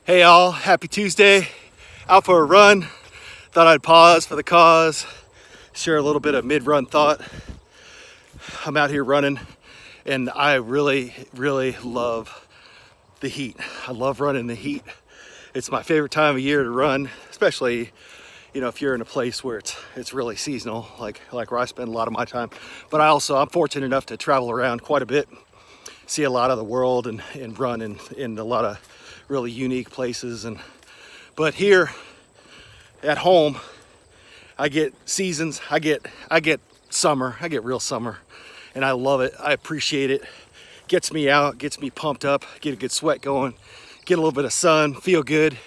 Hey all, happy Tuesday. Out for a run. Thought I'd pause for the cause, share a little bit of mid-run thought. I'm out here running and I really love the heat. I love running in the heat. It's my favorite time of year to run, especially if you're in a place where it's really seasonal, like where I spend a lot of my time. But I'm fortunate enough to travel around quite a bit, see a lot of the world and run in a lot of really unique places. But here at home, I get seasons, I get summer, I get real summer, and I love it. I appreciate it. Gets me out, gets me pumped up, get a good sweat going, get a little bit of sun, feel good.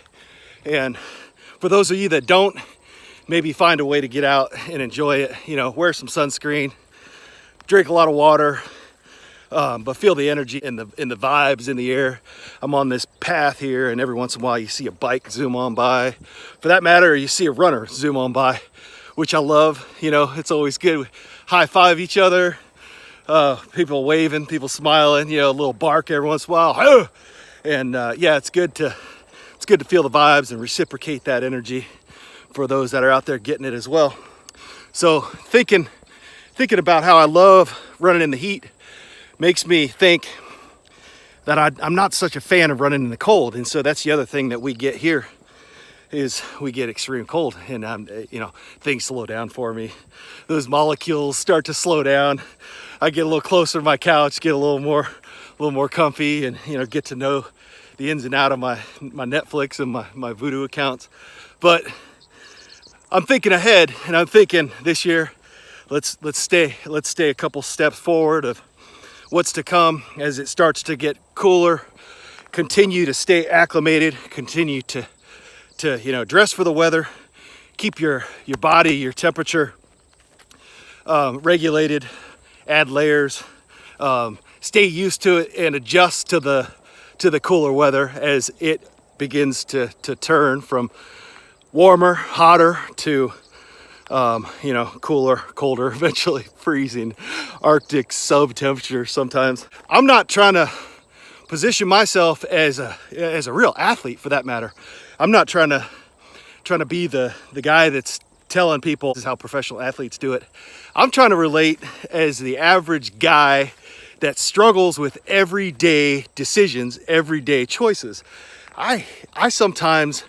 And for those of you that don't, maybe find a way to get out and enjoy it. Wear some sunscreen, drink a lot of water, but feel the energy and the vibes in the air. I'm on this path here, and every once in a while you see a bike zoom on by. For that matter, you see a runner zoom on by, which I love. It's always good. We high five each other, people waving, people smiling, a little bark every once in a while. And it's good to feel the vibes and reciprocate that energy for those that are out there getting it as well. So thinking about how I love running in the heat makes me think that I'm not such a fan of running in the cold. And so that's the other thing that we get here is we get extreme cold, and things slow down for me. Those molecules start to slow down. I get a little closer to my couch, get a little more comfy, and get to know the ins and out of my Netflix and my Voodoo accounts. But I'm thinking ahead, and I'm thinking this year, let's stay a couple steps forward of what's to come as it starts to get cooler. Continue to stay acclimated, continue to dress for the weather, keep your body, your temperature regulated, add layers, stay used to it, and adjust to the cooler weather as it begins to turn from warmer, hotter to cooler, colder, eventually freezing, Arctic sub-temperature sometimes. I'm not trying to position myself as a real athlete, for that matter. I'm not trying to be the guy that's telling people this is how professional athletes do it. I'm trying to relate as the average guy that struggles with everyday decisions, everyday choices. I sometimes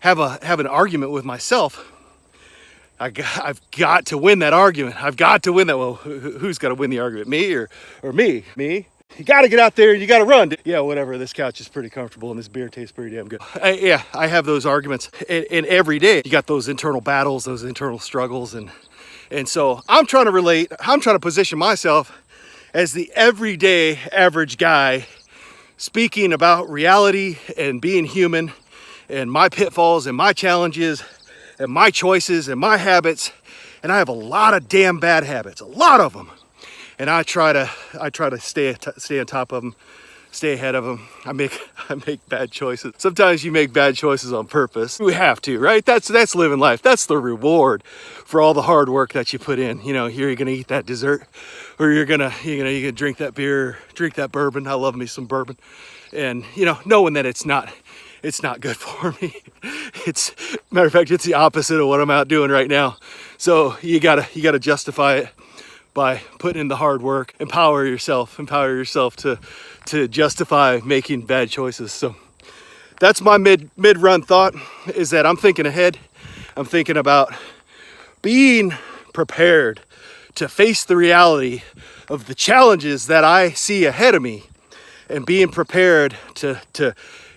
have an argument with myself. I've got to win that argument. I've got to win that. Well, who's got to win the argument? Me or me? Me? You got to get out there and you got to run. Yeah, whatever. This couch is pretty comfortable and this beer tastes pretty damn good. I have those arguments. And every day you got those internal battles, those internal struggles. And so I'm trying to relate. I'm trying to position myself as the everyday average guy speaking about reality and being human and my pitfalls and my challenges and my choices and my habits. And I have a lot of damn bad habits, a lot of them. And I try to stay on top of them, stay ahead of them. I make bad choices. Sometimes you make bad choices on purpose. We have to, right? That's living life. That's the reward for all the hard work that you put in. Here you're gonna eat that dessert, or you're gonna drink that beer, drink that bourbon. I love me some bourbon, and knowing that it's not good for me. Matter of fact, it's the opposite of what I'm out doing right now. So you gotta justify it by putting in the hard work. Empower yourself to justify making bad choices. So that's my mid-run thought, is that I'm thinking ahead. I'm thinking about being prepared to face the reality of the challenges that I see ahead of me, and being prepared to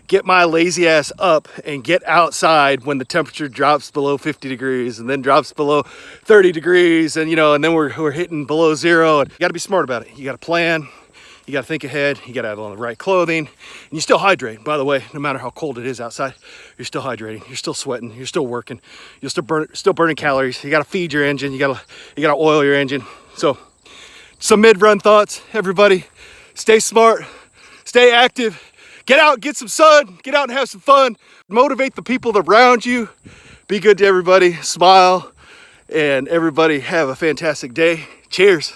get my lazy ass up and get outside when the temperature drops below 50 degrees and then drops below 30 degrees and then we're hitting below zero. And you got to be smart about it. You got to plan. You got to think ahead. You got to have on the right clothing, and you still hydrate. By the way, no matter how cold it is outside, you're still hydrating. You're still sweating. You're still working. You're still burning calories. You got to feed your engine. You got to oil your engine. So some mid-run thoughts, everybody. Stay smart, stay active. Get out, get some sun, get out and have some fun. Motivate the people around you. Be good to everybody, smile, and everybody have a fantastic day. Cheers.